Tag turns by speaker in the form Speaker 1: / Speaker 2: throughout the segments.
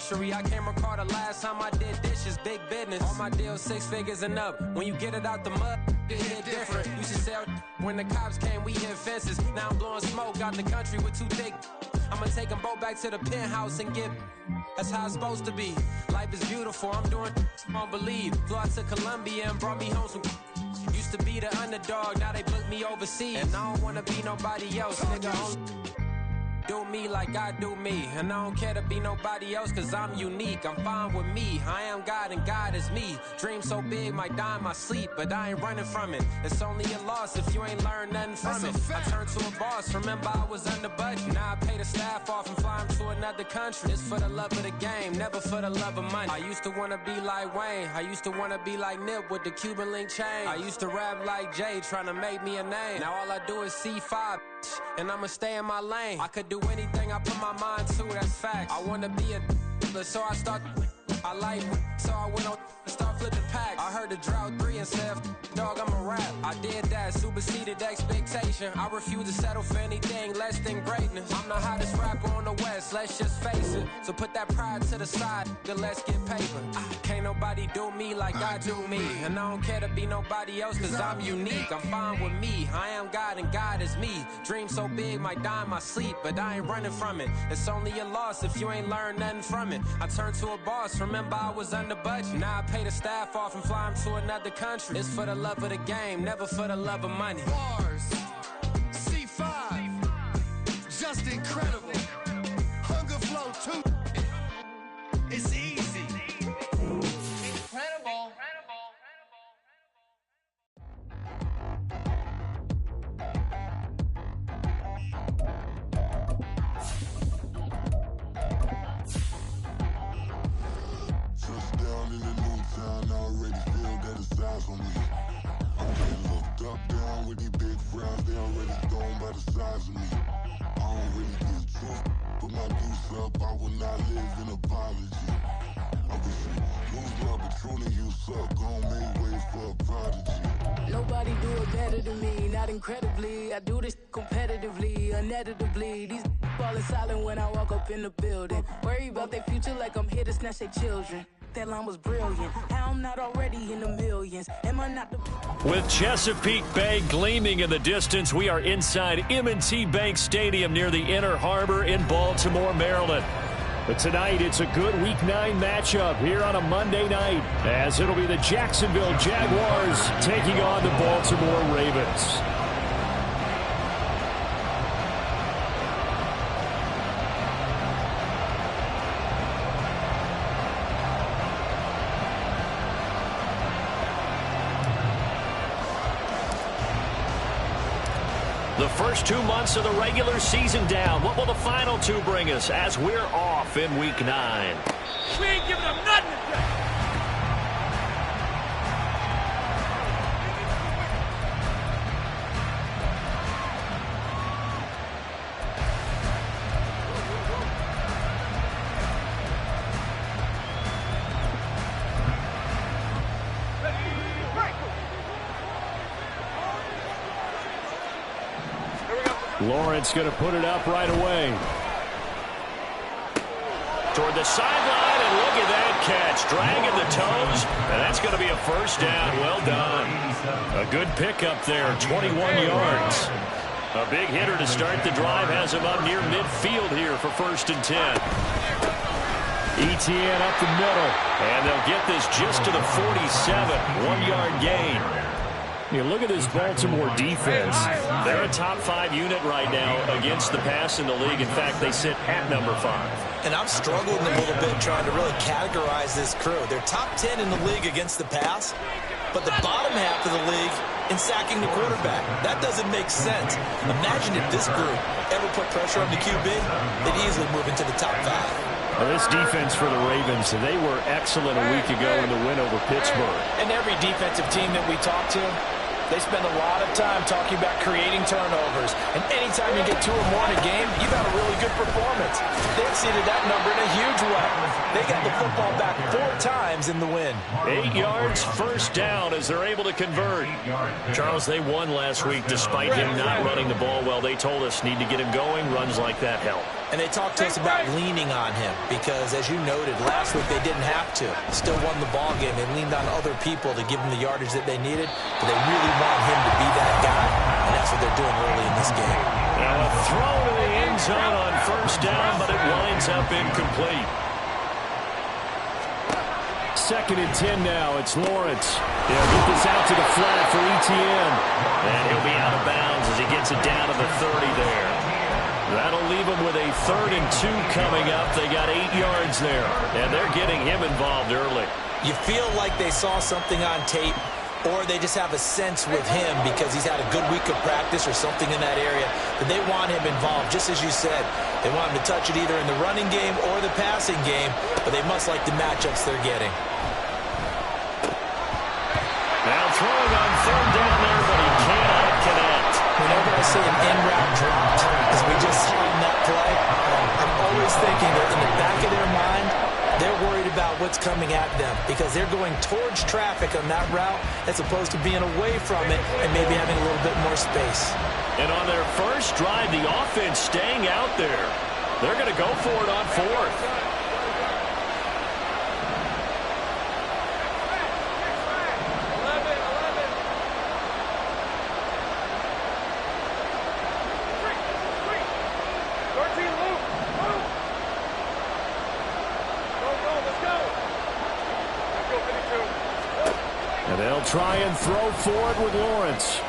Speaker 1: luxury. I can't recall the last time I did dishes, big business. All my deals 6 figures and up. When you get it out the mud, it hit different. Used to sell when the cops came, we hit fences. Now I'm blowing smoke out the country with 2 thick. I'ma take them both back to the penthouse and get. That's how it's supposed to be. Life is beautiful, I'm doing won't believe. Flew out to Colombia and brought me home some. Used to be the underdog, now they book me overseas. And I don't wanna be nobody else, nigga. Do me like I do me. And I don't care to be nobody else, cause I'm unique. I'm fine with me, I am God and God is me. Dream so big, might die in my sleep, but I ain't running from it. It's only a loss if you ain't learned nothing from it. I turned to a boss, remember I was under budget. Now I pay the staff off and fly them to another country. It's for the love of the game, never for the love of money. I used to wanna be like Wayne, I used to wanna be like Nip with the Cuban link chain. I used to rap like Jay, trying to make me a name. Now all I do is C5, and I'ma stay in my lane. I could do anything I put my mind to, that's fact. I wanna be a so I start. I like, so I went on and start flipping packs. I heard the drought 3 and said, dog, I'm a rap. I did that, superseded expectation. I refuse to settle for anything less than greatness. I'm the hottest rapper on the West, let's just face it. So put that pride to the side, then let's get paper. Can't nobody do me like I do me. And I don't care to be nobody else, cause I'm unique. I'm fine with me, I am God and God is me. Dream so big, might die in my sleep, but I ain't running from it. It's only a loss if you ain't learned nothing from it. I turned to a boss, remember I was under budget. Now I pay the staff off and fly them to another country. It's for the love of the game, never for the love of money.
Speaker 2: Bars, C5, just incredible. Hunger Flow 2, it's easy. Incredible.
Speaker 3: Touchdown in the new town, I already feel that it's eyes on me. I'm getting looked up, down with these big frowns, they already gone by the size of me. I don't really get truth, put my deuce up, I will not live in apology. I wish you lose love, but truly you suck, gon' make way for a prodigy.
Speaker 4: Nobody do it better than me, not incredibly. I do this competitively, uneditably. These falling silent when I walk up in the building. Worry about their future like I'm here to snatch their children. That line was brilliant. How I'm not already in the millions? Am I not the...
Speaker 5: With Chesapeake Bay gleaming in the distance, we are inside M&T Bank Stadium near the Inner Harbor in Baltimore, Maryland. But tonight, it's a good Week 9 matchup here on a Monday night, as it'll be the Jacksonville Jaguars taking on the Baltimore Ravens. The first 2 months of the regular season down. What will the final 2 bring us as we're off in Week 9?
Speaker 6: We ain't giving them nothing today.
Speaker 5: Lawrence going to put it up right away. Toward the sideline, and look at that catch. Dragging the toes, and that's going to be a first down. Well done. A good pickup there, 21 yards. A big hitter to start the drive has him up near midfield here for 1st and 10. ETN up the middle, and they'll get this just to the 47. 1-yard gain. You look at this Baltimore defense. They're a top 5 unit right now against the pass in the league. In fact, they sit at number 5.
Speaker 7: And I'm struggling a little bit trying to really categorize this crew. They're top 10 in the league against the pass, but the bottom half of the league in sacking the quarterback. That doesn't make sense. Imagine if this group ever put pressure on the QB, they'd easily move into the top 5.
Speaker 5: Well, this defense for the Ravens, they were excellent a week ago in the win over Pittsburgh.
Speaker 8: And every defensive team that we talk to, they spend a lot of time talking about creating turnovers. And anytime you get 2 or more in a game, you've had a really good performance. They exceeded that number in a huge way. They got the football back 4 times in the win.
Speaker 5: 8 yards, first down as they're able to convert. Charles, they won last week despite him not running the ball well. They told us need to get him going. Runs like that help.
Speaker 7: And they talked to us about leaning on him because, as you noted, last week they didn't have to. Still won the ball game. They leaned on other people to give them the yardage that they needed, but they really want him to be that guy, and that's what they're doing early in this game.
Speaker 5: Now a throw to the end zone on first down, but it winds up incomplete. 2nd and 10 now. It's Lawrence. They'll get this out to the flat for Etienne. And he'll be out of bounds as he gets it down to the 30 there. That'll leave them with a 3rd and 2 coming up. They got 8 yards there, and they're getting him involved early.
Speaker 7: You feel like they saw something on tape, or they just have a sense with him because he's had a good week of practice or something in that area that they want him involved. Just as you said, they want him to touch it either in the running game or the passing game, but they must like the matchups they're getting.
Speaker 5: Now throwing on 3rd down there, but he cannot connect.
Speaker 7: Whenever I see an in-route dropped, as we just saw in that play, I'm always thinking that in the back of their mind, they're worried about what's coming at them because they're going towards traffic on that route as opposed to being away from it and maybe having a little bit more space.
Speaker 5: And on their first drive, the offense staying out there. They're going to go for it on 4th. And they'll try and throw for it with Lawrence.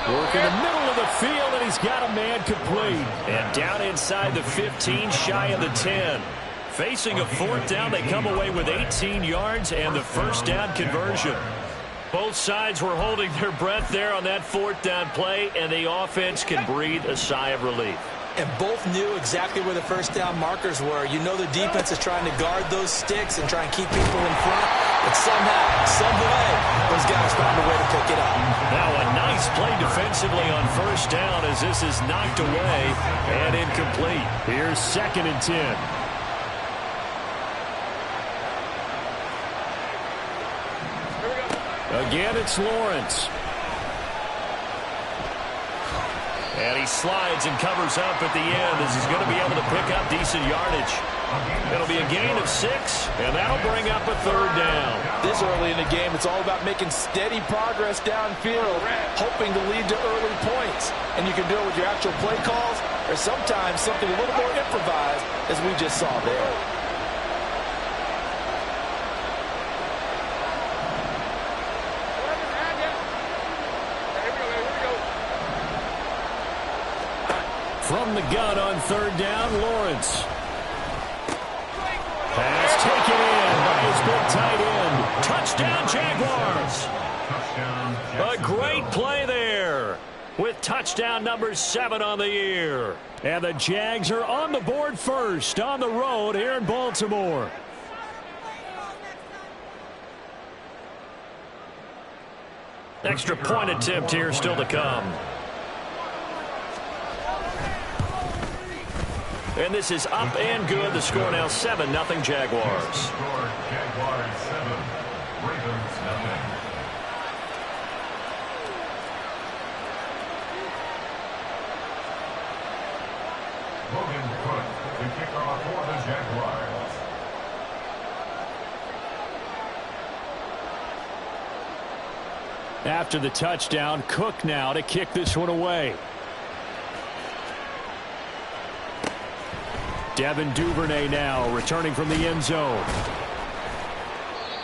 Speaker 5: Work in the middle of the field, and he's got a man complete. And down inside the 15, shy of the 10. Facing a 4th down, they come away with 18 yards and the first down conversion. Both sides were holding their breath there on that 4th down play, and the offense can breathe a sigh of relief.
Speaker 7: And both knew exactly where the first down markers were. You know the defense is trying to guard those sticks and try and keep people in front. But somehow, some way, those guys found a way to pick it up.
Speaker 5: Now a nice play defensively on first down as this is knocked away and incomplete. Here's 2nd and 10. Again, it's Lawrence. And he slides and covers up at the end as he's going to be able to pick up decent yardage. It'll be a gain of 6, and that'll bring up a 3rd down.
Speaker 8: This early in the game, it's all about making steady progress downfield, hoping to lead to early points. And you can do it with your actual play calls, or sometimes something a little more improvised, as we just saw there.
Speaker 5: From the gun on 3rd down, Lawrence. Pass taken in by his big tight end. Touchdown, Jaguars. A great play there with touchdown number 7 on the year. And the Jags are on the board first on the road here in Baltimore. Extra point attempt here still to come. And this is up and good. The score now 7-0 Jaguars.
Speaker 9: Jaguars 7, Ravens 0. Logan Cook, the kickoff for the Jaguars.
Speaker 5: After the touchdown, Cook now to kick this one away. Devin Duvernay now returning from the end zone.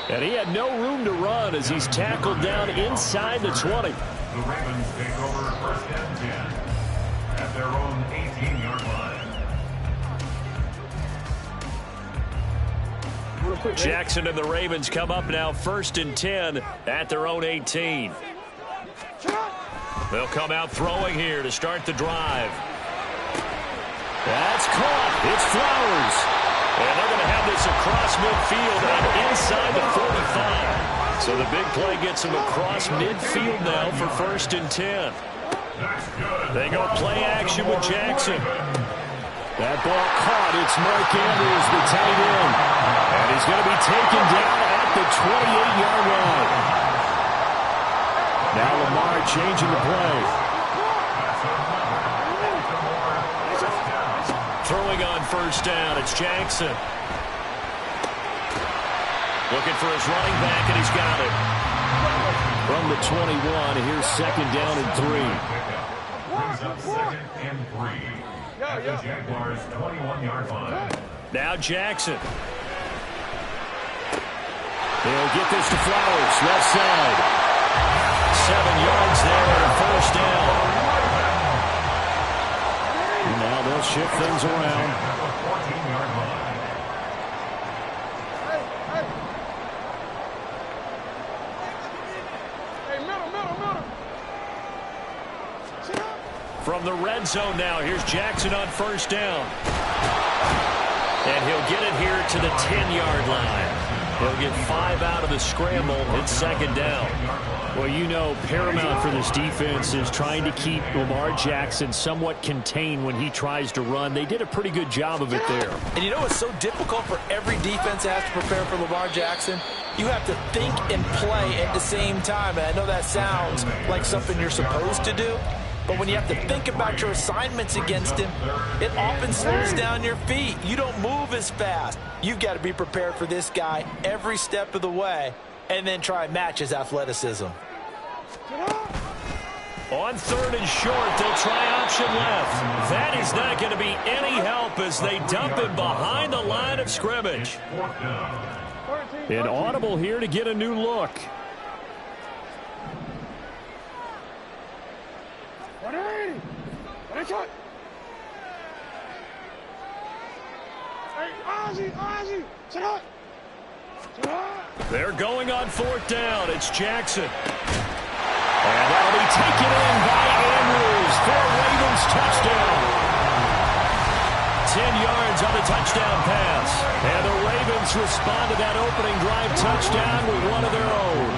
Speaker 5: And he had no room to run as he's tackled down inside the 20.
Speaker 9: The Ravens take over 1st and 10 at their own 18-yard line.
Speaker 5: Jackson and the Ravens come up now 1st and 10 at their own 18. They'll come out throwing here to start the drive. That's caught. It's Flowers. And they're going to have this across midfield and inside the 45. So the big play gets them across midfield now for 1st and 10. They go play action with Jackson. That ball caught. It's Mark Andrews, the tight end. And he's going to be taken down at the 28-yard line. Now Lamar changing the play. Throwing on first down, it's Jackson. Looking for his running back, and he's got it. From the 21, here's second down and 3.
Speaker 9: Brings up second and 3 at the Jaguars' 21-yard line.
Speaker 5: Now Jackson. He'll get this to Flowers, left side. 7 yards there and first down. And now they'll shift things around.
Speaker 9: 14-yard line.
Speaker 5: From the red zone now, here's Jackson on first down. And he'll get it here to the 10-yard line. He'll get 5 out of the scramble. It's second down.
Speaker 10: Well, you know, paramount for this defense is trying to keep Lamar Jackson somewhat contained when he tries to run. They did a pretty good job of it there.
Speaker 8: And you know it's so difficult for every defense that has to prepare for Lamar Jackson? You have to think and play at the same time. And I know that sounds like something you're supposed to do. But when you have to think about your assignments against him, it often slows down your feet. You don't move as fast. You've got to be prepared for this guy every step of the way and then try and match his athleticism.
Speaker 5: On third and short, they'll try option left. That is not going to be any help as they dump him behind the line of scrimmage.
Speaker 10: An audible here to get a new look.
Speaker 5: They're going on fourth down. It's Jackson. And that'll be taken in by Andrews for a Ravens touchdown. 10 yards on the touchdown pass. And the Ravens respond to that opening drive touchdown with one of their own.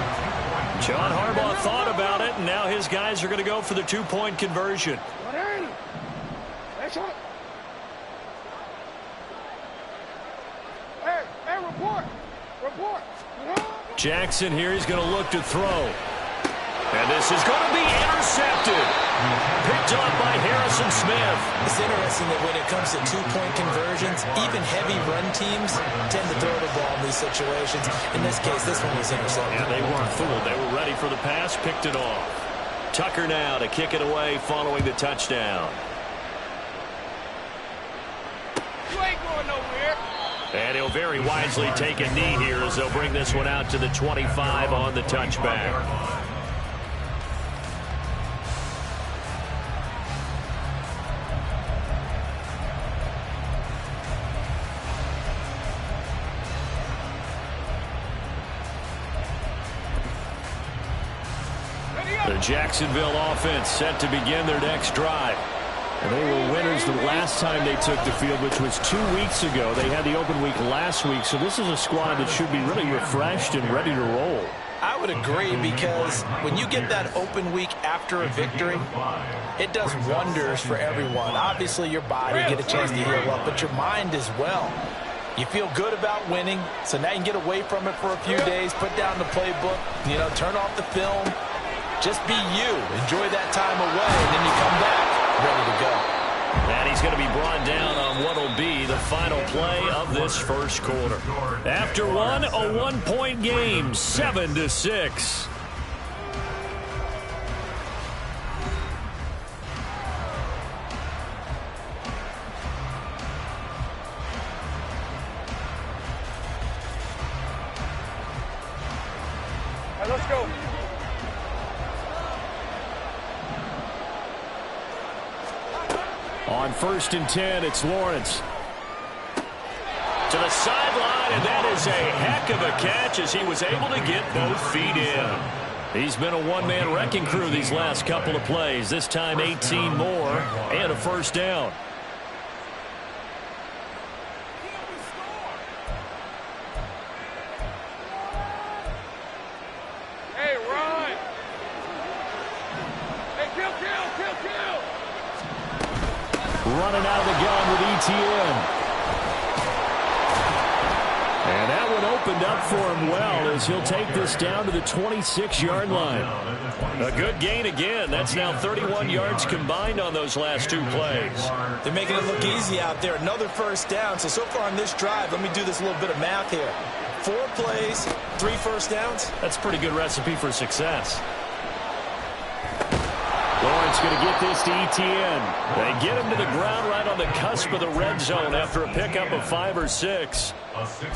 Speaker 5: John Harbaugh thought about it, and now his guys are going to go for the 2-point conversion. Jackson here, he's going to look to throw. And this is going to be intercepted. Picked up by Harrison Smith.
Speaker 7: It's interesting that when it comes to 2-point conversions, even heavy run teams tend to throw the ball in these situations. In this case, this one was intercepted.
Speaker 5: Yeah, they weren't fooled. They were ready for the pass, picked it off. Tucker now to kick it away following the touchdown.
Speaker 6: You ain't going nowhere.
Speaker 5: And he'll very wisely take a knee here as they'll bring this one out to the 25 on the touchback. The Jacksonville offense set to begin their next drive. And they were winners the last time they took the field, which was 2 weeks ago. They had the open week last week, so this is a squad that should be really refreshed and ready to roll.
Speaker 8: I would agree, because when you get that open week after a victory, it does wonders for everyone. Obviously, your body get a chance to heal up, but your mind as well. You feel good about winning, so now you can get away from it for a few days, put down the playbook, turn off the film. Just be you. Enjoy that time away, and then you come back ready to go.
Speaker 5: And he's going to be brought down on what will be the final play of this first quarter. After one, a 1-point game, 7-6.
Speaker 6: All right, let's go.
Speaker 5: On 1st and 10, it's Lawrence. To the sideline, and that is a heck of a catch as he was able to get both feet in. He's been a one-man wrecking crew these last couple of plays. This time 18 more and a first down.
Speaker 6: Hey, run. Hey, kill.
Speaker 5: Running out of the gun with ETN. And that one
Speaker 10: opened up for him well as he'll take this down to the 26-yard line. A good gain again. That's now 31 yards combined on those last 2 plays.
Speaker 7: They're making it look easy out there. Another first down. So far on this drive, let me do this little bit of math here. 4 plays, 3 first downs.
Speaker 10: That's a pretty good recipe for success. Lawrence going to get this to Etienne. They get him to the ground right on the cusp of the red zone after a pickup of 5 or 6.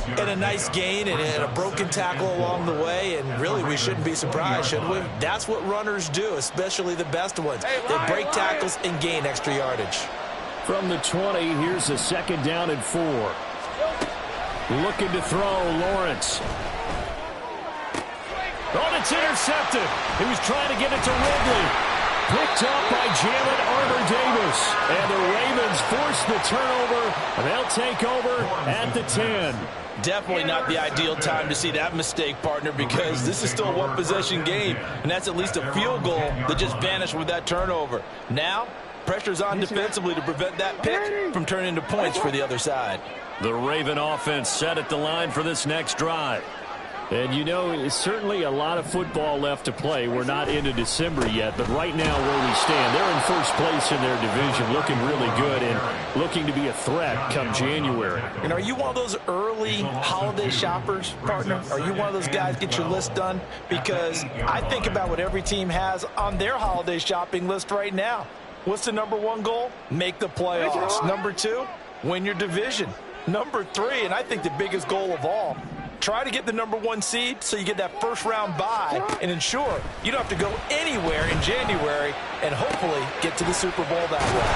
Speaker 7: And a nice gain and a broken tackle along the way, and really we shouldn't be surprised, should we? That's what runners do, especially the best ones. They break tackles and gain extra yardage.
Speaker 10: From the 20, here's a 2nd down and 4. Looking to throw, Lawrence. Oh, it's intercepted. He was trying to get it to Ridley. Picked up by Jalen Armour-Davis. And the Ravens force the turnover, and they'll take over at the 10.
Speaker 8: Definitely not the ideal time to see that mistake, partner, because this is still a one-possession game, and that's at least a field goal that just vanished with that turnover. Now, pressure's on defensively to prevent that pick from turning into points for the other side.
Speaker 10: The Raven offense set at the line for this next drive. And, you know, it's certainly a lot of football left to play. We're not into December yet, but right now where we stand, they're in first place in their division, looking really good and looking to be a threat come January.
Speaker 8: And are you one of those early holiday shoppers, partner? Are you one of those guys get your list done? Because I think about what every team has on their holiday shopping list right now. What's the number 1 goal? Make the playoffs. Number 2, win your division. Number 3, and I think the biggest goal of all, try to get the number 1 seed so you get that first-round bye and ensure you don't have to go anywhere in January and hopefully get to the Super Bowl that way.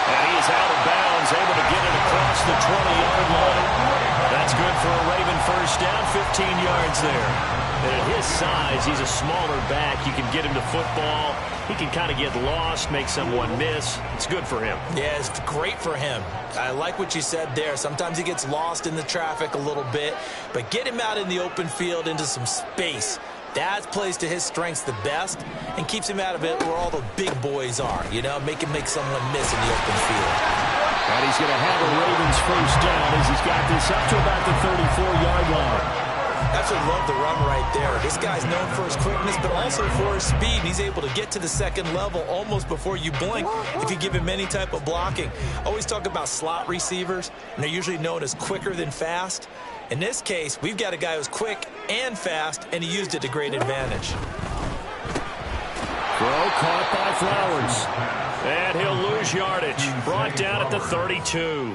Speaker 10: And he's out of bounds, able to get it across the 20-yard line. That's good for a Raven first down, 15 yards there. And at his size, he's a smaller back. You can get him to football. He can kind of get lost, make someone miss. It's good for him.
Speaker 7: Yeah, it's great for him. I like what you said there. Sometimes he gets lost in the traffic a little bit, but get him out in the open field into some space. That plays to his strengths the best and keeps him out of it where all the big boys are, you know, make someone miss in the open field.
Speaker 10: And he's going to have a Ravens first down as he's got this up to about the 34-yard line.
Speaker 7: Absolutely love the run right there. This guy's known for his quickness, but also for his speed. He's able to get to the 2nd level almost before you blink if you give him any type of blocking. Always talk about slot receivers, and they're usually known as quicker than fast. In this case, we've got a guy who's quick and fast, and he used it to great advantage.
Speaker 10: Throw caught by Flowers. And he'll lose yardage. Brought down at the 32.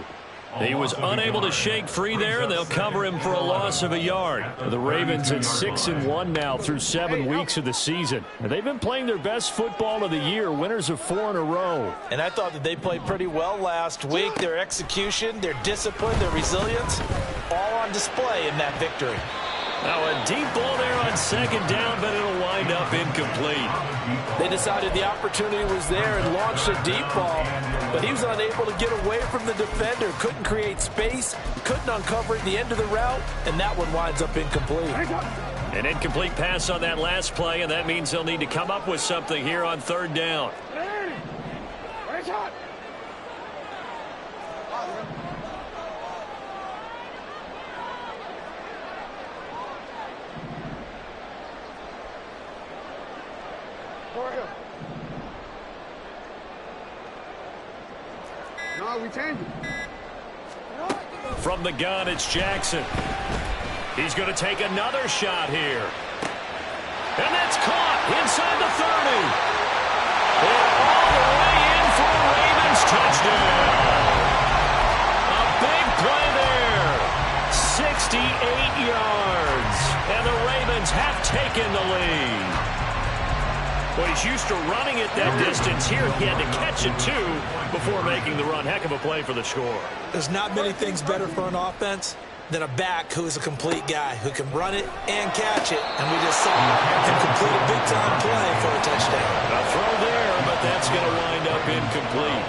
Speaker 10: He was unable to shake free there, and they'll cover him for a loss of a yard. The Ravens at 6-1 now through 7 weeks of the season. And they've been playing their best football of the year, winners of 4 in a row.
Speaker 8: And I thought that they played pretty well last week. Their execution, their discipline, their resilience, all on display in that victory.
Speaker 10: Now a deep ball there on 2nd down, but it'll wind up incomplete.
Speaker 8: They decided the opportunity was there and launched a deep ball, but he was unable to get away from the defender, couldn't create space, couldn't uncover at the end of the route, and that one winds up incomplete.
Speaker 10: An incomplete pass on that last play, and that means they'll need to come up with something here on 3rd down. From the gun, it's Jackson. He's going to take another shot here. And that's caught inside the 30. And all the way in for a Ravens touchdown. A big play there. 68 yards. And the Ravens have taken the lead. Well, he's used to running it that distance. Here he had to catch it, too, before making the run. Heck of a play for the score.
Speaker 7: There's not many things better for an offense than a back who is a complete guy who can run it and catch it. And we just saw him complete a big-time play for a touchdown.
Speaker 10: A throw there, but that's going to wind up incomplete.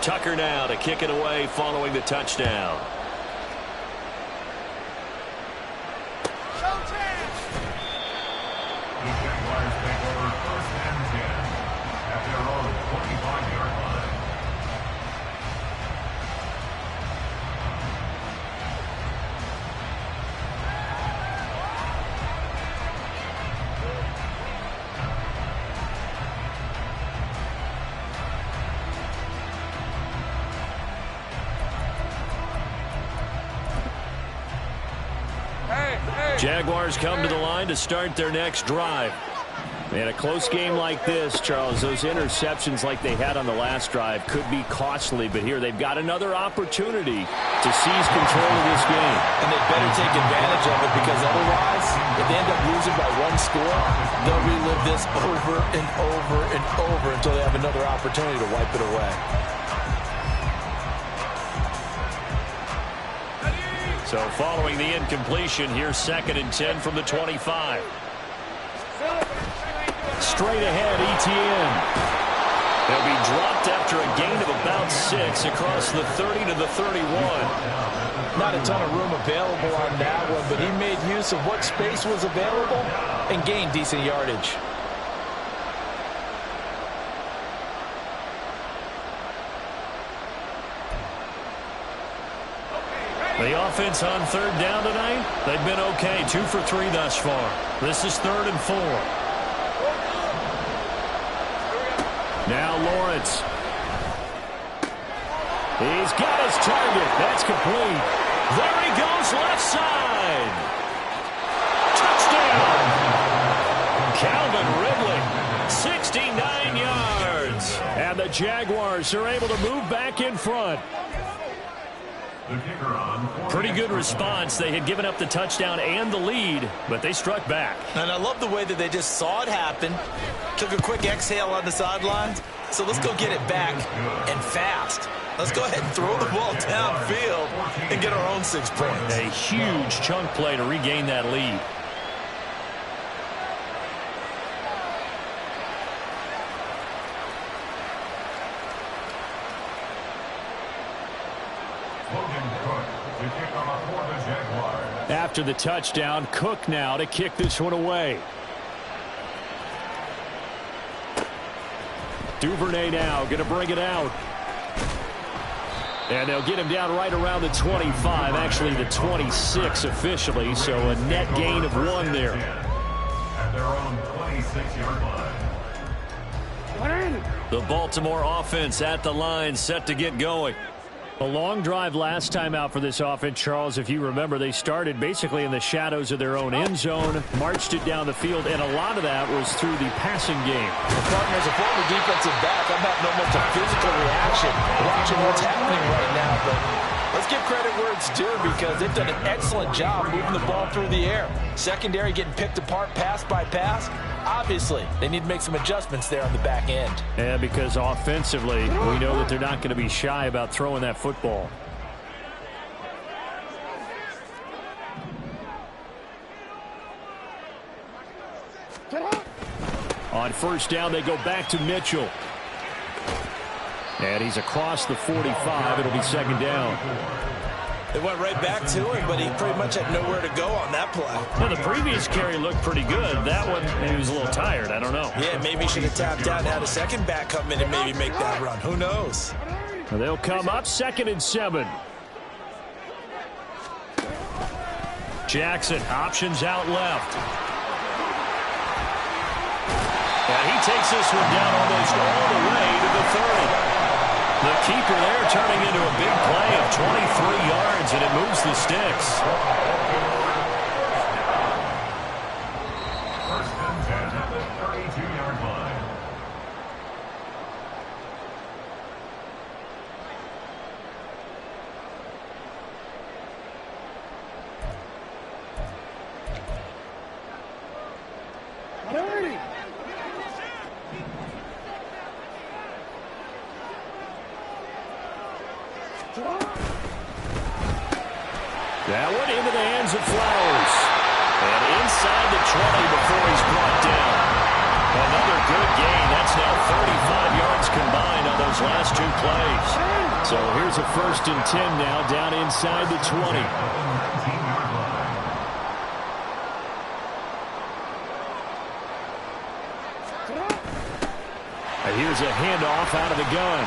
Speaker 10: Tucker now to kick it away following the touchdown.
Speaker 9: The Jaguars take over 1st and 10 at their own
Speaker 5: Jaguars come to the line to start their next drive. And a close game like this, Charles, those interceptions like they had on the last drive could be costly. But here they've got another opportunity to seize control of this game.
Speaker 8: And they better take advantage of it, because otherwise, if they end up losing by one score, they'll relive this over and over and over until they have another opportunity to wipe it away.
Speaker 5: So following the incompletion, here's 2nd and 10 from the 25. Straight ahead, Etienne. They'll be dropped after a gain of about 6 across the 30 to the 31.
Speaker 8: Not a ton of room available on that one, but he made use of what space was available and gained decent yardage.
Speaker 5: The offense on 3rd down tonight, they've been okay. 2 for 3 thus far. This is 3rd and 4. Now Lawrence. He's got his target. That's complete. There he goes, left side. Touchdown. Calvin Ridley, 69 yards. And the Jaguars are able to move back in front. Pretty good response. They had given up the touchdown and the lead, but they struck back.
Speaker 7: And I love the way that they just saw it happen, took a quick exhale on the sidelines. So let's go get it back and fast. Let's go ahead and throw the ball downfield and get our own 6 points.
Speaker 5: A huge chunk play to regain that lead. After the touchdown, Cook now to kick this one away. Duvernay now going to bring it out. And they'll get him down right around the 25, actually the 26 officially, so a net gain of 1 there.
Speaker 9: At their own 26-yard line.
Speaker 5: The Baltimore offense at the line, set to get going. A long drive last time out for this offense, Charles. If you remember, they started basically in the shadows of their own end zone, marched it down the field, and a lot of that was through the passing game.
Speaker 8: Well, partner, as a former defensive back, I'm having almost a physical reaction watching what's happening right now. But let's give credit where it's due, because they've done an excellent job moving the ball through the air. Secondary getting picked apart pass by pass. Obviously, they need to make some adjustments there on the back end.
Speaker 5: Yeah, because offensively, we know that they're not going to be shy about throwing that football. On 1st down, they go back to Mitchell. And he's across the 45. It'll be 2nd down.
Speaker 7: They went right back to him, but he pretty much had nowhere to go on that play.
Speaker 5: Well, the previous carry looked pretty good. That one, maybe he was a little tired. I don't know.
Speaker 7: Yeah, maybe he should have tapped out and had a second back come in and maybe make that run. Who knows?
Speaker 5: Well, they'll come up 2nd and 7. Jackson, options out left. And he takes this one down almost all the way to the 30. The keeper there turning into a big play of 23 yards, and it moves the sticks.
Speaker 9: 1st and 10 at the 32-yard line.
Speaker 5: That one into the hands of Flowers. And inside the 20 before he's brought down. Another good gain. That's now 35 yards combined on those last 2 plays. So here's a 1st and 10 now, down inside the 20. And here's a handoff out of the gun.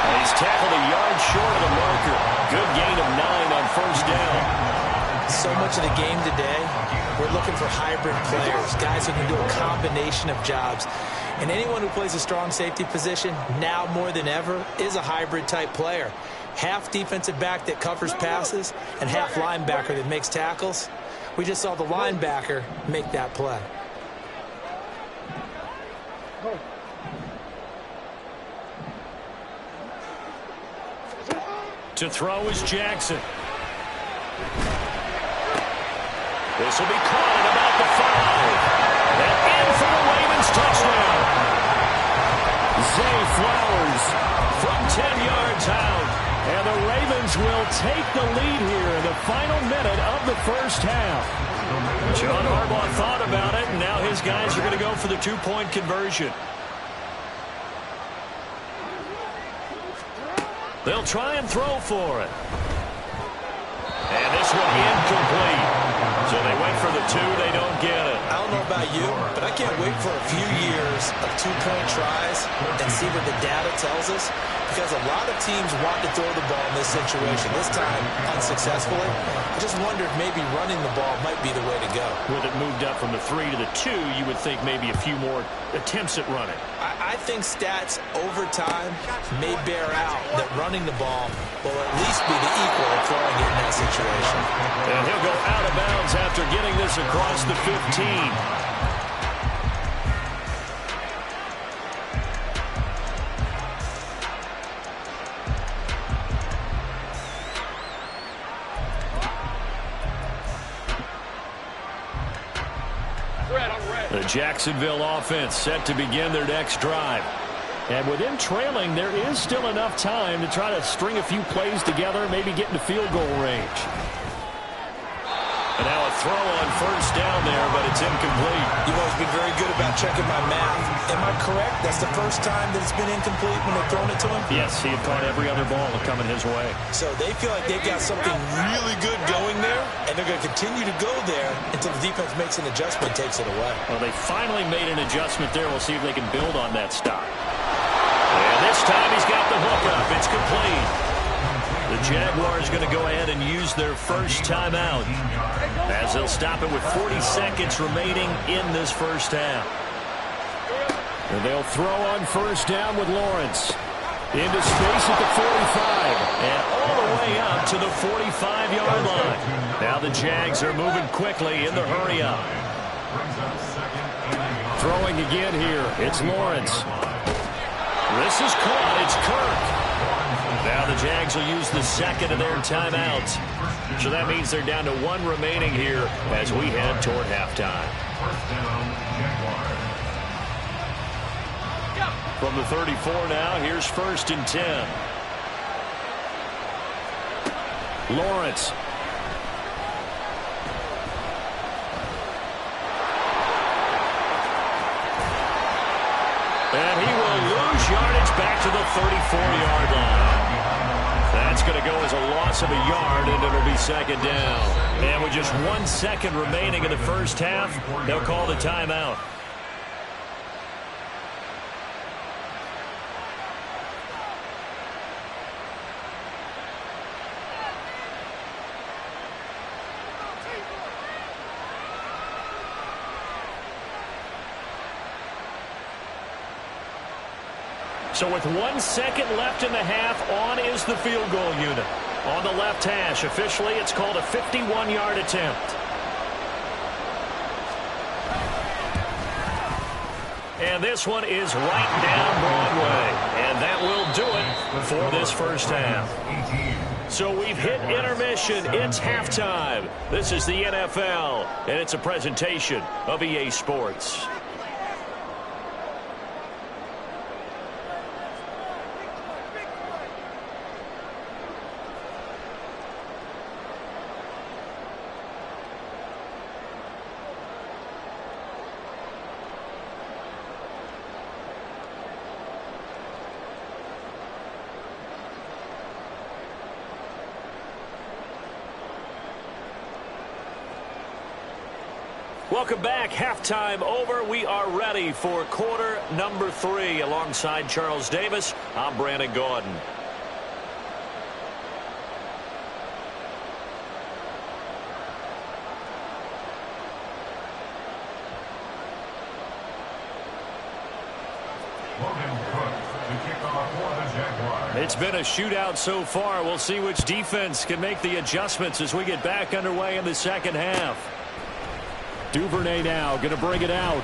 Speaker 5: And he's tackled a yard short of the marker. Good gain of 9 on 1st down.
Speaker 7: So much of the game today, we're looking for hybrid players, guys who can do a combination of jobs. And anyone who plays a strong safety position, now more than ever, is a hybrid-type player. Half defensive back that covers passes and half linebacker that makes tackles.
Speaker 8: We just saw the linebacker make that play.
Speaker 5: To throw is Jackson. This will be caught at about the 5. And in for the Ravens touchdown. Zay Flowers from 10 yards out. And the Ravens will take the lead here in the final minute of the first half. John Harbaugh thought about it, and now his guys are going to go for the 2-point conversion. They'll try and throw for it. And this one incomplete. So they went for the 2. They don't get it.
Speaker 7: I don't know about you, but I can't wait for a few years of 2-point tries and see what the data tells us. Because a lot of teams want to throw the ball in this situation. This time, unsuccessfully. I just wonder if maybe running the ball might be the way to go.
Speaker 5: With it moved up from the 3 to the 2, you would think maybe a few more attempts at running.
Speaker 7: I think stats over time may bear out that running the ball will at least be the equal of throwing it in that situation.
Speaker 5: And he'll go out of bounds after getting this across the 15. The Jacksonville offense set to begin their next drive. And with them trailing, there is still enough time to try to string a few plays together, maybe get into field goal range. And now a throw on first down there, but it's incomplete.
Speaker 7: You've always been very good about checking my math. Am I correct? That's the first time that it's been incomplete when they've thrown it to him?
Speaker 5: Yes, he had caught every other ball coming his way.
Speaker 7: So they feel like they've got something really good going there, and they're going to continue to go there until the defense makes an adjustment, takes it away.
Speaker 5: Well, they finally made an adjustment there. We'll see if they can build on that stop. And this time he's got the hook up. It's complete. The Jaguars going to go ahead and use their first timeout as they'll stop it with 40 seconds remaining in this first half. And they'll throw on first down with Lawrence. Into space at the 45 and all the way up to the 45-yard line. Now the Jags are moving quickly in the hurry-up. Throwing again here. It's Lawrence. This is caught. It's Kirk. Now the Jags will use the second of their timeouts. So that means they're down to 1 remaining here as we head toward halftime. From the 34 now, here's 1st and 10. Lawrence. And he will lose yardage back to the 34-yard line. That's going to go as a loss of a yard, and it'll be second down. And with just 1 second remaining in the first half, they'll call the timeout. So with 1 second left in the half, on is the field goal unit. On the left hash, officially it's called a 51-yard attempt. And this one is right down Broadway. And that will do it for this first half. So we've hit intermission. It's halftime. This is the NFL, and it's a presentation of EA Sports. Welcome back. Halftime over. We are ready for quarter number 3. Alongside Charles Davis, I'm Brandon Gaudin. It's been a shootout so far. We'll see which defense can make the adjustments as we get back underway in the second half. Duvernay now going to bring it out.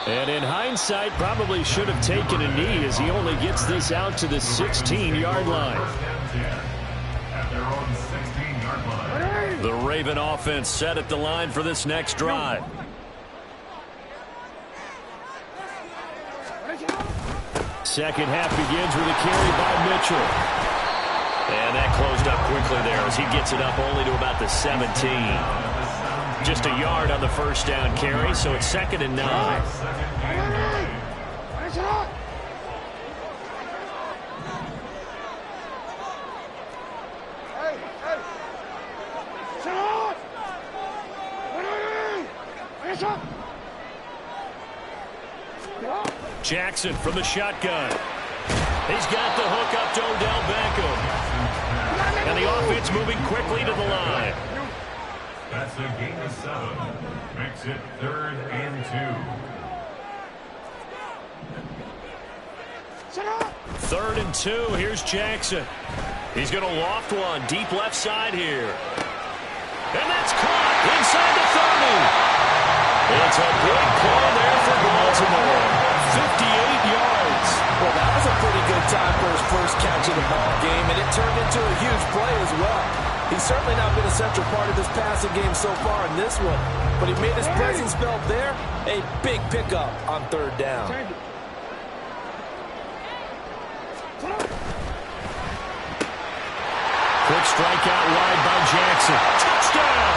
Speaker 5: And in hindsight, probably should have taken a knee as he only gets this out to the 16-yard line. The Raven offense set at the line for this next drive. Second half begins with a carry by Mitchell. And that closed up quickly there as he gets it up only to about the 17. Just a yard on the first down carry, so it's 2nd and 9. Jackson from the shotgun. He's got the hook up to Odell Beckham. And the offense moving quickly to the line.
Speaker 9: That's a gain of 7. Makes it 3rd and 2.
Speaker 5: 3rd and 2. Here's Jackson. He's going to loft one deep left side here. And that's caught inside the 30. It's a big play there for Baltimore. 58 yards.
Speaker 8: Well, that was a pretty good time for his first catch of the ball game, and it turned into a huge play as well. He's certainly not been a central part of this passing game so far in this one, but he made his presence felt there. A big pickup on 3rd down.
Speaker 5: Quick strike out wide by Jackson. Touchdown!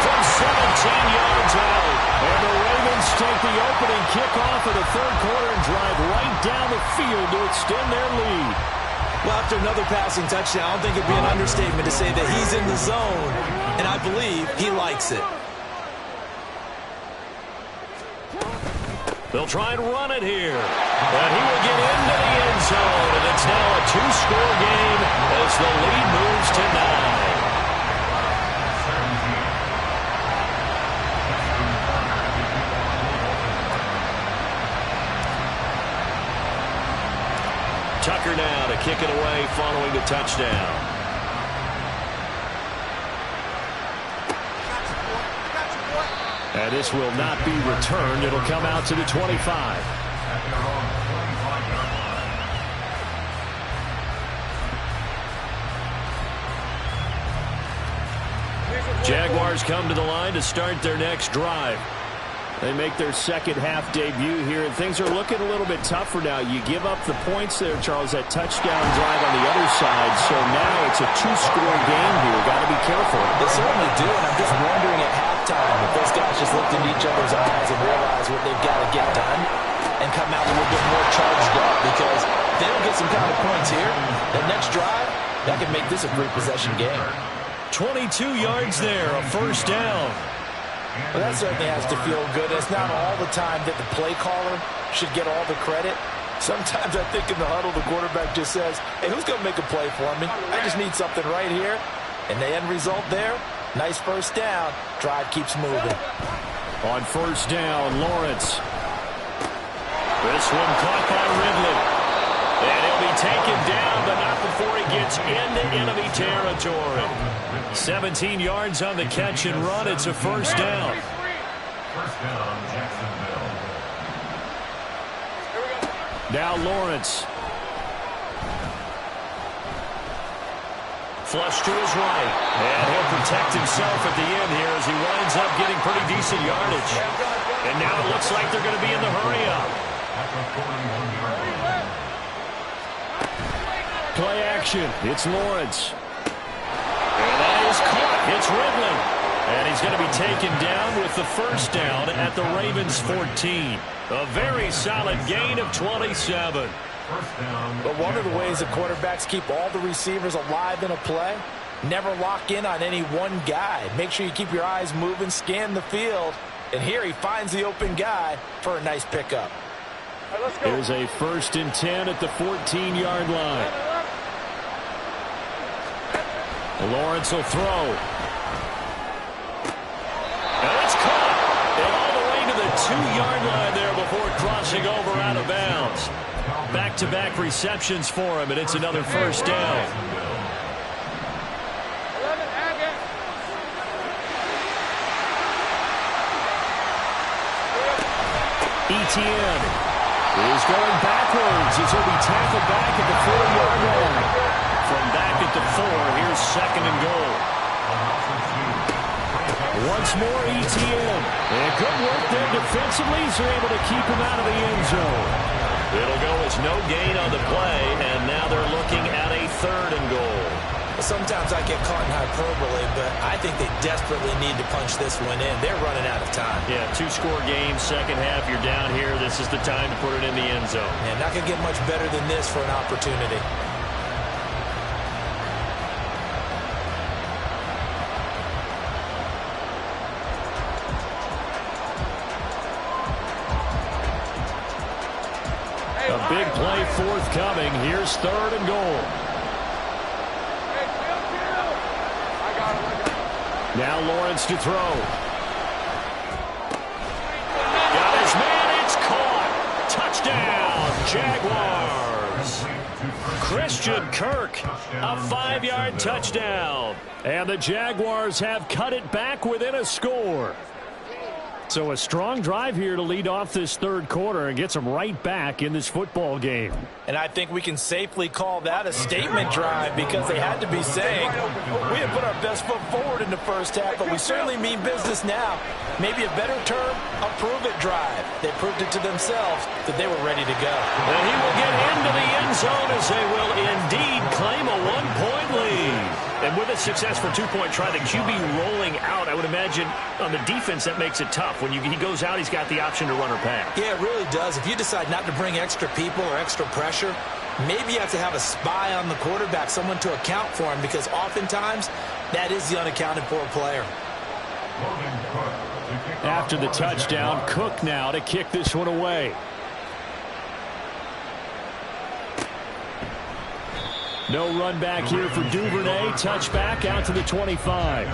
Speaker 5: From 17 yards out. And the Ravens take the opening kickoff of the 3rd quarter and drive right down the field to extend their lead.
Speaker 7: Well, after another passing touchdown, I don't think it'd be an understatement to say that he's in the zone, and I believe he likes it.
Speaker 5: They'll try and run it here. And he will get into the end zone, and it's now a 2-score game as the lead moves to 9. Tucker now to kick it away following the touchdown. And this will not be returned. It'll come out to the 25. Jaguars come to the line to start their next drive. They make their second half debut here, and things are looking a little bit tougher now. You give up the points there, Charles, that touchdown drive on the other side. So now it's a 2-score game here. Got to be careful.
Speaker 8: They certainly do, and I'm just wondering at halftime if those guys just looked into each other's eyes and realize what they've got to get done and come out a little bit more charged up, because they don't get some kind of points here. The next drive, that could make this a 3-possession game.
Speaker 5: 22 yards there, a first down.
Speaker 8: Well, that certainly has to feel good. It's not all the time that the play caller should get all the credit. Sometimes I think in the huddle, the quarterback just says, hey, who's going to make a play for me? I just need something right here. And the end result there, nice first down. Drive keeps moving.
Speaker 5: On first down, Lawrence. This one caught by Ridley. And he'll be taken down, but not before he gets into enemy territory. 17 yards on the catch and run. It's a first down.
Speaker 9: First down, Jacksonville.
Speaker 5: Now Lawrence. Flush to his right. And he'll protect himself at the end here as he winds up getting pretty decent yardage. And now it looks like they're going to be in the hurry-up. Play action. It's Lawrence. And that is caught. It's Ridley. And he's going to be taken down with the first down at the Ravens' 14. A very solid gain of 27.
Speaker 8: But one of the ways that quarterbacks keep all the receivers alive in a play, never lock in on any one guy. Make sure you keep your eyes moving, scan the field. And here he finds the open guy for a nice pickup.
Speaker 5: Here's a 1st and 10 at the 14-yard line. Lawrence will throw. And it's caught. And all the way to the 2-yard line there before crossing over out of bounds. Back-to-back receptions for him, and it's another first down. Etienne is going backwards as he'll be tackled back at the 4-yard line. From back at the 4, here's 2nd and goal. Once more, Etienne. And good work there defensively, so they're able to keep him out of the end zone. It'll go as no gain on the play, and now they're looking at a 3rd and goal.
Speaker 8: Sometimes I get caught in hyperbole, but I think they desperately need to punch this one in. They're running out of time.
Speaker 5: Yeah, 2-score game, second half, you're down here. This is the time to put it in the end zone.
Speaker 8: And not going to get much better than this for an opportunity.
Speaker 5: A big play forthcoming. Here's 3rd and goal. Now Lawrence to throw. Got his man. It's caught. Touchdown, Jaguars. Christian Kirk, a 5-yard touchdown. And the Jaguars have cut it back within a score. So a strong drive here to lead off this 3rd quarter and gets them right back in this football game.
Speaker 8: And I think we can safely call that a statement drive because they had to be saying, we have put our best foot forward in the first half, but we certainly mean business now. Maybe a better term, a prove-it drive. They proved it to themselves that they were ready to go.
Speaker 5: And he will get into the end zone as they will indeed claim a 1-point lead. And with a successful 2-point try, the QB rolling out, I would imagine on the defense that makes it tough. When he goes out, he's got the option to run or pass.
Speaker 8: Yeah, it really does. If you decide not to bring extra people or extra pressure, maybe you have to have a spy on the quarterback, someone to account for him, because oftentimes that is the unaccounted for player.
Speaker 5: After the touchdown, Cook now to kick this one away. No run back here for Duvernay. Touchback out to the 25.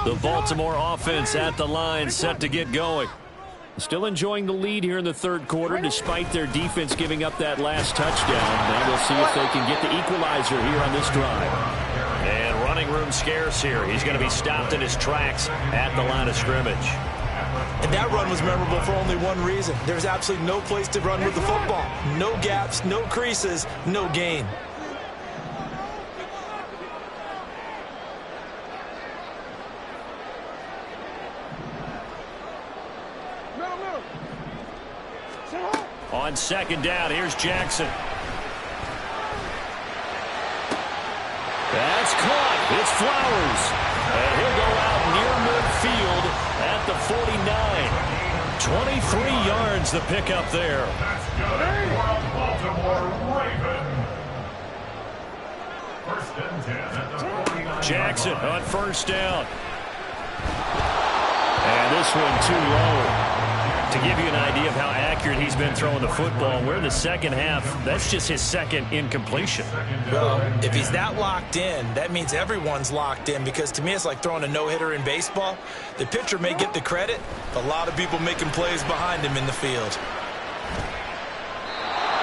Speaker 5: The Baltimore offense at the line, set to get going. Still enjoying the lead here in the 3rd quarter, despite their defense giving up that last touchdown. Now we'll see if they can get the equalizer here on this drive. And running room scarce here. He's going to be stopped in his tracks at the line of scrimmage.
Speaker 8: And that run was memorable for only one reason. There's absolutely no place to run with the football. No gaps, no creases, no gain.
Speaker 5: On 2nd down, here's Jackson. That's caught. It's Flowers. And he'll go out near midfield at the 49. 23 yards the pickup there.
Speaker 9: That's good for a Baltimore Raven. 1st and 10 at the 49.
Speaker 5: Jackson on 1st down. And this one too low. To give you an idea of how accurate he's been throwing the football, we're in the 2nd half. That's just his 2nd incompletion.
Speaker 8: Well, if he's that locked in, that means everyone's locked in, because to me it's like throwing a no-hitter in baseball. The pitcher may get the credit, but a lot of people making plays behind him in the field.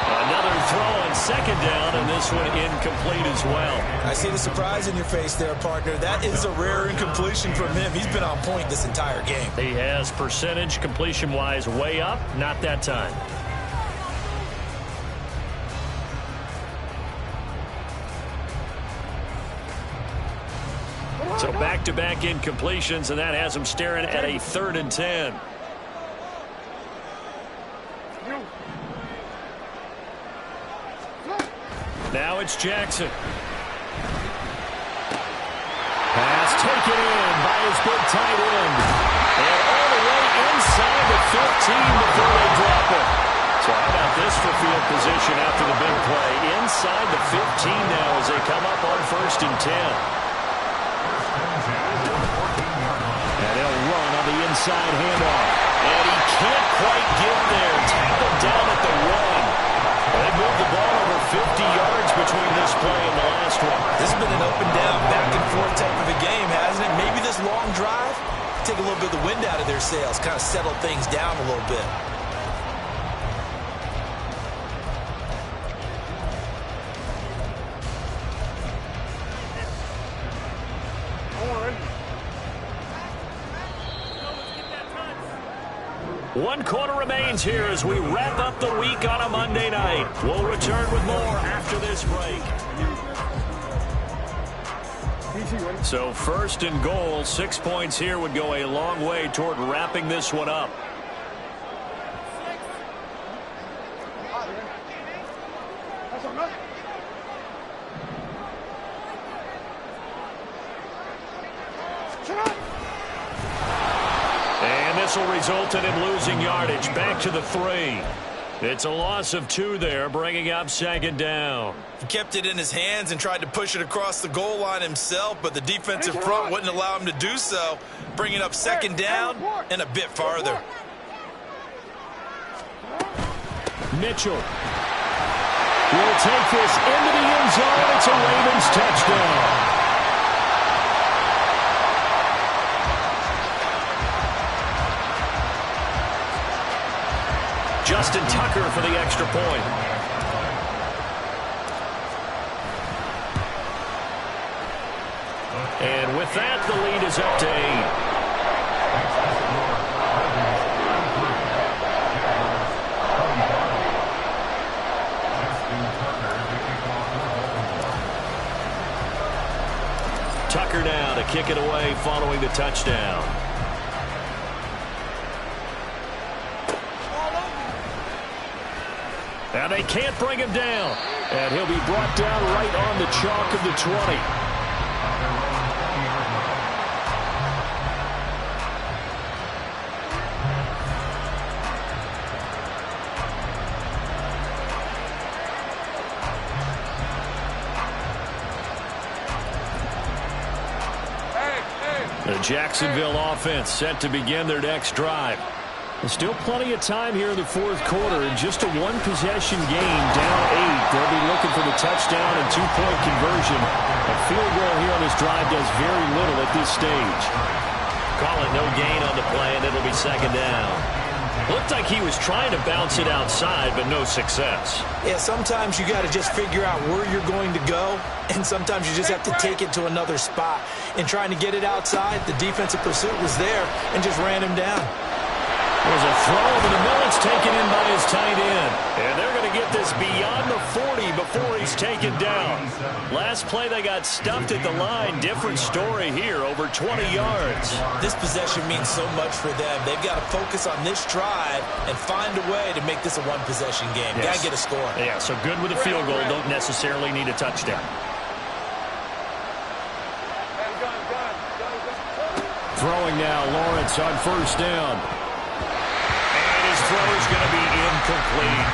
Speaker 5: Another throw on 2nd down, and this one incomplete as well.
Speaker 8: I see the surprise in your face there, partner. That is a rare incompletion from him. He's been on point this entire game.
Speaker 5: He has percentage completion-wise way up, not that time. So back-to-back incompletions, and that has him staring at a 3rd and 10. Now it's Jackson. Pass taken in by his big tight end. And all the way inside the 15 before they drop it. So how about this for field position after the big play? Inside the 15 now as they come up on 1st and 10. And they'll run on the inside handoff. And he can't quite get there. Tackled down at the 1. They moved the ball over 50 yards between this play and the last one.
Speaker 7: This has been an up and down, back and forth type of a game, hasn't it? Maybe this long drive, take a little bit of the wind out of their sails, kind of settle things down a little bit.
Speaker 5: One quarter remains here as we wrap up the week on a Monday night. We'll return with more after this break. So 1st and goal, 6 points here would go a long way toward wrapping this one up. And this will result in him losing yardage. Back to the 3. It's a loss of 2 there, bringing up 2nd down.
Speaker 7: He kept it in his hands and tried to push it across the goal line himself, but the defensive front wouldn't allow him to do so, bringing up 2nd down and a bit farther.
Speaker 5: Mitchell will take this into the end zone. It's a Ravens touchdown. Justin Tucker for the extra point. And with that, the lead is up to 8. Tucker now to kick it away following the touchdown. And they can't bring him down. And he'll be brought down right on the chalk of the 20. The Jacksonville offense set to begin their next drive. Still plenty of time here in the 4th quarter. Just a one-possession game, down 8. They'll be looking for the touchdown and 2-point conversion. A field goal here on this drive does very little at this stage. Call it no gain on the play, and it'll be 2nd down. Looked like he was trying to bounce it outside, but no success.
Speaker 7: Yeah, sometimes you got to just figure out where you're going to go, and sometimes you just have to take it to another spot. In trying to get it outside, the defensive pursuit was there and just ran him down.
Speaker 5: There's a throw over the middle. It's taken in by his tight end. And they're going to get this beyond the 40 before he's taken down. Last play, they got stuffed at the line. Different story here, over 20 yards.
Speaker 7: This possession means so much for them. They've got to focus on this drive and find a way to make this a one-possession game.
Speaker 5: Yes.
Speaker 7: Got to get a score.
Speaker 5: Yeah, so good with a field goal. Don't necessarily need a touchdown. Throwing now, Lawrence on 1st down. Throw is going to be incomplete.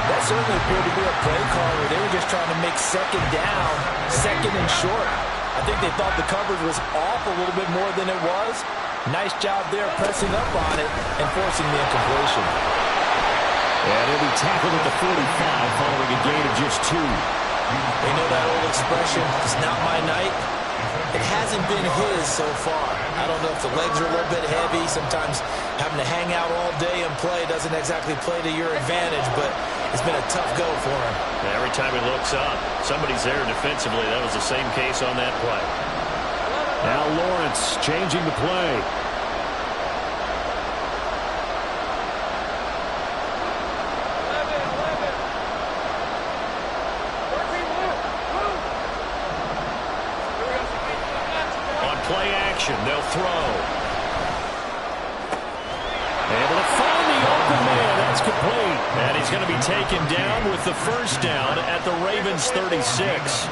Speaker 7: That certainly appeared to be a play call where they were just trying to make 2nd down, 2nd and short. I think they thought the coverage was off a little bit more than it was. Nice job there pressing up on it and forcing the incompletion.
Speaker 5: And he'll be tackled at the 45 following a gain of just 2.
Speaker 7: They know that old expression, it's not my night. It hasn't been his so far. I don't know if the legs are a little bit heavy. Sometimes having to hang out all day and play doesn't exactly play to your advantage, but it's been a tough go for him.
Speaker 5: Every time he looks up, somebody's there defensively. That was the same case on that play. Now Lawrence changing the play. They'll throw. Able to find the open man. That's complete. And he's going to be taken down with the 1st down at the Ravens 36.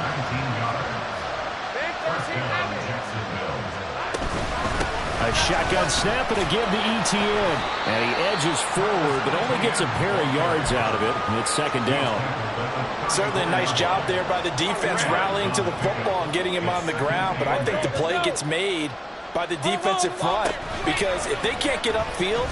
Speaker 5: A shotgun snap and a give to ETN. And he edges forward, but only gets a pair of yards out of it. And it's 2nd down.
Speaker 8: Certainly a nice job there by the defense rallying to the football and getting him on the ground. But I think the play gets made by the defensive front, because if they can't get upfield,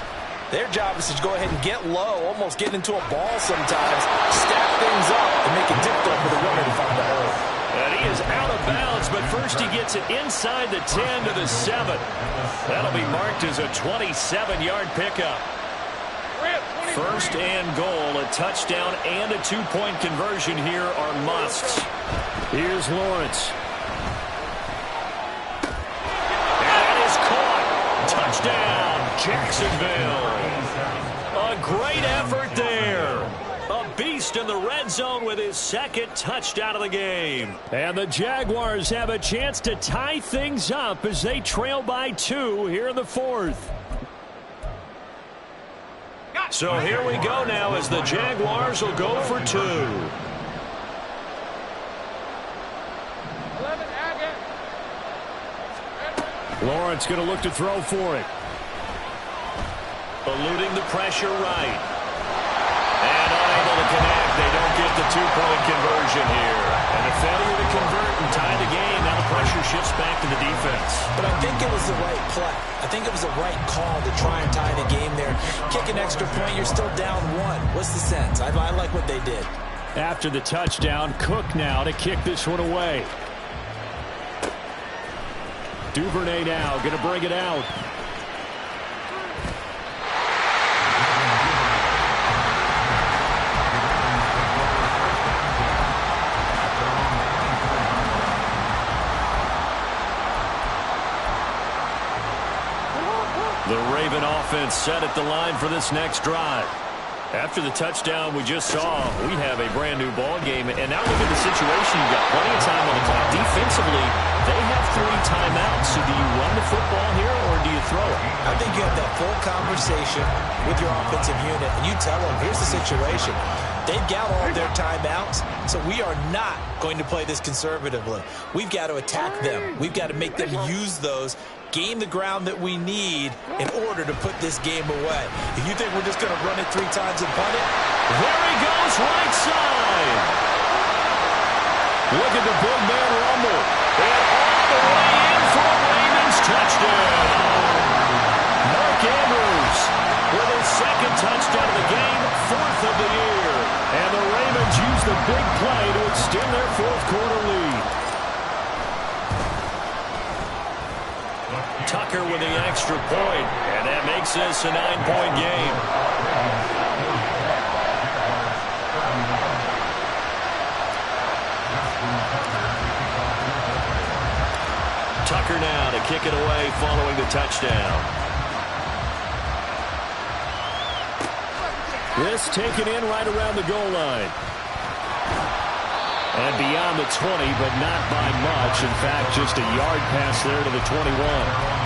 Speaker 8: Their job is to go ahead and get low, almost get into a ball sometimes, stack things up, and make it difficult for the runner to find the hole.
Speaker 5: And he is out of bounds, but first he gets it inside the 10 to the 7. That'll be marked as a 27-yard pickup. First and goal, a touchdown and a 2-point conversion here are musts. Here's Lawrence. And that is caught. Touchdown, Jacksonville. A great effort there. A beast in the red zone with his second touchdown of the game. And the Jaguars have a chance to tie things up as they trail by 2 here in the 4th. So here we go now as the Jaguars will go for 2. Lawrence going to look to throw for it. Eluding the pressure right. And unable to connect. They don't get the 2-point conversion here. And a failure to convert and tie the game. Now the pressure shifts back to the defense.
Speaker 7: But I think it was the right play. I think it was the right call to try and tie the game there. Kick an extra point, you're still down 1. What's the sense? I like what they did.
Speaker 5: After the touchdown, Cook now to kick this one away. Duvernay now going to bring it out. The Raven offense set at the line for this next drive. After the touchdown we just saw, we have a brand new ball game. And now look at the situation. You've got plenty of time on the clock. Defensively, they have 3 timeouts. So do you run the football here or do you throw it?
Speaker 7: I think you have that full conversation with your offensive unit, and you tell them, here's the situation. They've got all their timeouts, so we are not going to play this conservatively. We've got to attack them. We've got to make them use those, gain the ground that we need in order to put this game away. If you think we're just going to run it 3 times and punt it,
Speaker 5: there he goes, right side. Look at the big man rumble. And all the way in for a Ravens touchdown. Mark Andrews with his second touchdown of the game, 4th of the year. And the Ravens use the big play to extend their 4th quarter lead. Tucker with the extra point, and that makes this a 9-point game. Tucker now to kick it away following the touchdown. This taken in right around the goal line. And beyond the 20, but not by much. In fact, just a yard pass there to the 21.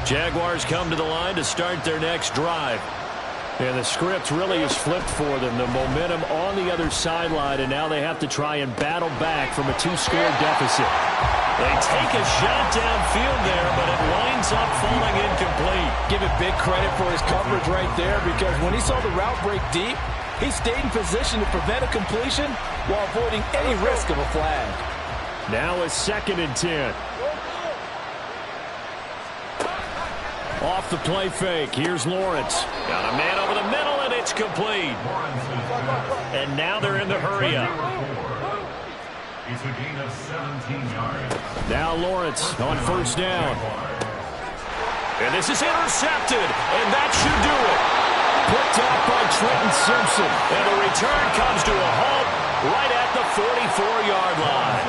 Speaker 5: Jaguars come to the line to start their next drive. And the script really is flipped for them. The momentum on the other sideline, and now they have to try and battle back from a 2-score deficit. They take a shot downfield there, but it winds up falling incomplete.
Speaker 8: Give it big credit for his coverage right there, because when he saw the route break deep, he stayed in position to prevent a completion while avoiding any risk of a flag.
Speaker 5: Now a 2nd and 10. Off the play fake, here's Lawrence. Got a man over the middle, and it's complete. And now they're in the hurry-up.
Speaker 9: It's a gain of 17 yards.
Speaker 5: Now Lawrence on 1st down. And this is intercepted, and that should do it. Picked up by Trenton Simpson. And the return comes to a halt right at the 44-yard line.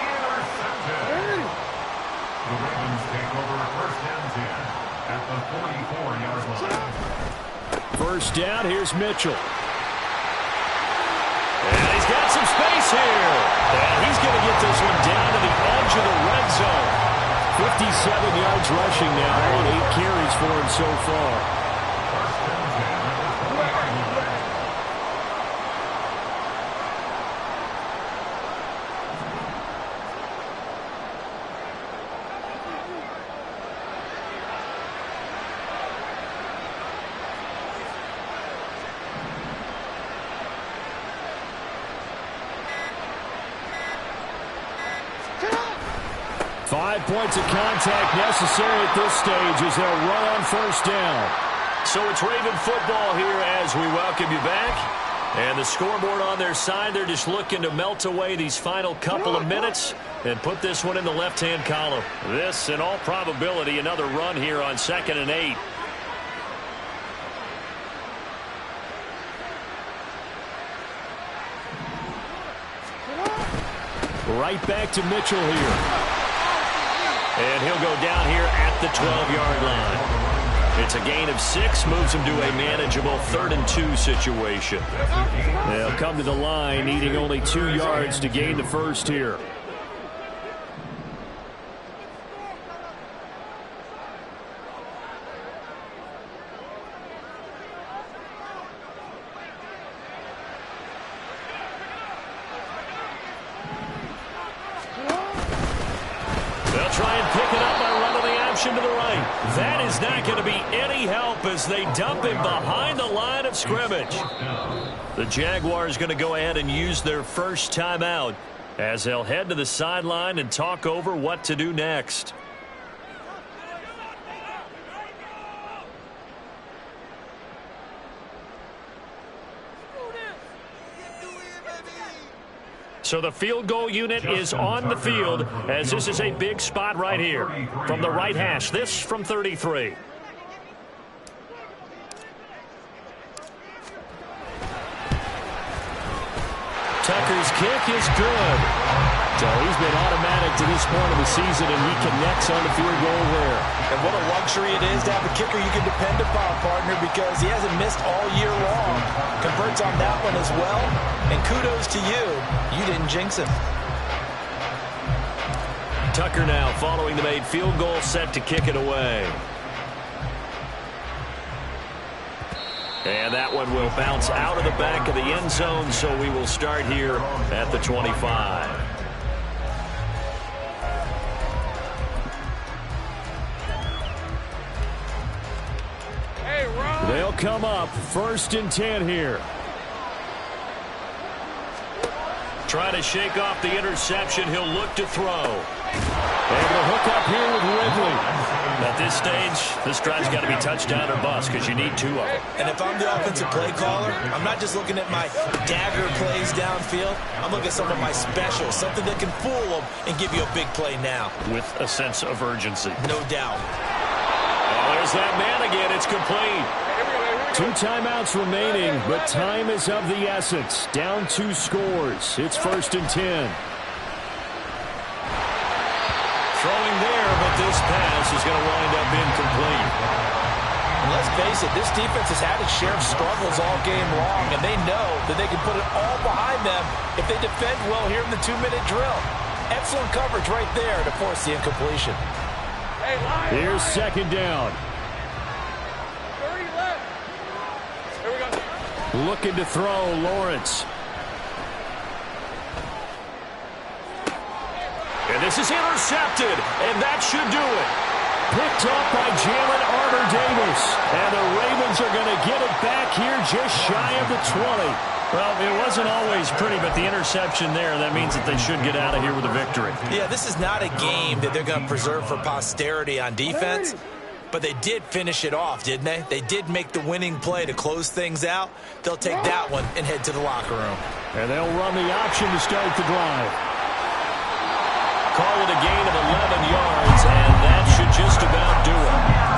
Speaker 9: Intercepted. The Ravens take over 1st and 10 at the 44-yard line.
Speaker 5: 1st down, here's Mitchell. And he's got some space here. And he's going to get this one down to the edge of the red zone. 57 yards rushing now on 8 carries for him so far. 5 points of contact necessary at this stage as they'll run on first down.
Speaker 10: So it's Raven football here as we welcome you back. And the scoreboard on their side, they're just looking to melt away these final couple of minutes and put this one in the left-hand column. This, in all probability, another run here on 2nd and 8.
Speaker 5: Right back to Mitchell here.
Speaker 10: And he'll go down here at the 12-yard line. It's a gain of 6, moves him to a manageable 3rd and 2 situation.
Speaker 5: They'll come to the line, needing only 2 yards to gain the first here.
Speaker 10: Try and pick it up by running the option to the right. That is not going to be any help as they dump him behind the line of scrimmage. The Jaguars going to go ahead and use their first timeout as they'll head to the sideline and talk over what to do next. So the field goal unit is on the field as this is a big spot right here from the right hash. This from 33.
Speaker 5: Tucker's kick is good. So he's been automatic to this point of the season, and he connects on the field goal there.
Speaker 8: And what a luxury it is to have a kicker you can depend upon, partner, because he hasn't missed all year long. Converts on that one as well. And kudos to you. You didn't jinx him.
Speaker 10: Tucker now following the made field goal, set to kick it away. And that one will bounce out of the back of the end zone, so we will start here at the 25.
Speaker 6: Hey, Ron.
Speaker 5: They'll come up 1st and 10 here.
Speaker 10: Trying to shake off the interception. He'll look to throw.
Speaker 5: Able to hook up here with Ridley.
Speaker 10: At this stage, this drive's got to be touchdown or bust because you need 2 of them.
Speaker 8: And if I'm the offensive play caller, I'm not just looking at my dagger plays downfield. I'm looking at some of my specials, something that can fool them and give you a big play now.
Speaker 10: With a sense of urgency.
Speaker 8: No doubt.
Speaker 10: Oh, there's that man again. It's complete.
Speaker 5: 2 timeouts remaining, but time is of the essence. Down 2 scores. It's 1st and 10.
Speaker 10: Throwing there, but this pass is going to wind up incomplete.
Speaker 8: And let's face it, this defense has had its share of struggles all game long, and they know that they can put it all behind them if they defend well here in the 2-minute drill. Excellent coverage right there to force the incompletion.
Speaker 5: Here's 2nd down.
Speaker 6: 30 left. Here we go.
Speaker 5: Looking to throw, Lawrence.
Speaker 10: And this is intercepted, and that should do it.
Speaker 5: Picked up by Jalen Armour-Davis. And the Ravens are going to get it back here just shy of the 20.
Speaker 10: Well, it wasn't always pretty, but the interception there, that means that they should get out of here with a victory.
Speaker 8: Yeah, this is not a game that they're going to preserve for posterity on defense, but they did finish it off, didn't they? They did make the winning play to close things out. They'll take that one and head to the locker room.
Speaker 5: And they'll run the option to start the drive.
Speaker 10: Call it a gain of 11 yards, and that should just about do it.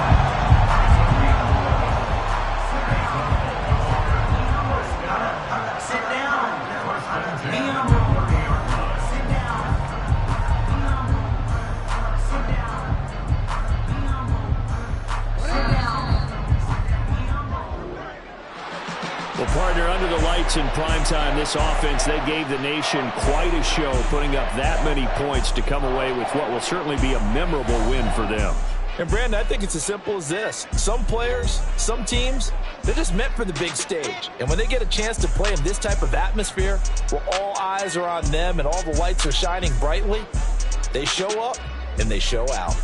Speaker 5: Well, partner, under the lights in primetime, this offense, they gave the nation quite a show, putting up that many points to come away with what will certainly be a memorable win for them.
Speaker 8: And, Brandon, I think it's as simple as this. Some players, some teams, they're just meant for the big stage. And when they get a chance to play in this type of atmosphere, where all eyes are on them and all the lights are shining brightly, they show up and they show out.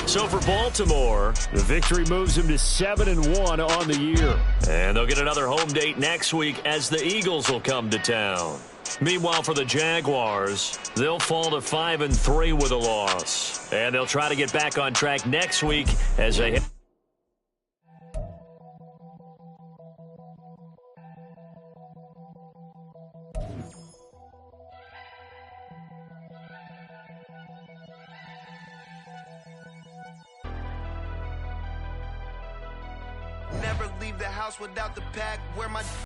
Speaker 10: So for Baltimore,
Speaker 5: the victory moves them to 7-1 on the year.
Speaker 10: And they'll get another home date next week as the Eagles will come to town.
Speaker 5: Meanwhile, for the Jaguars, they'll fall to 5-3 with a loss. And they'll try to get back on track next week as they...
Speaker 2: Never leave the house without the pack. Where my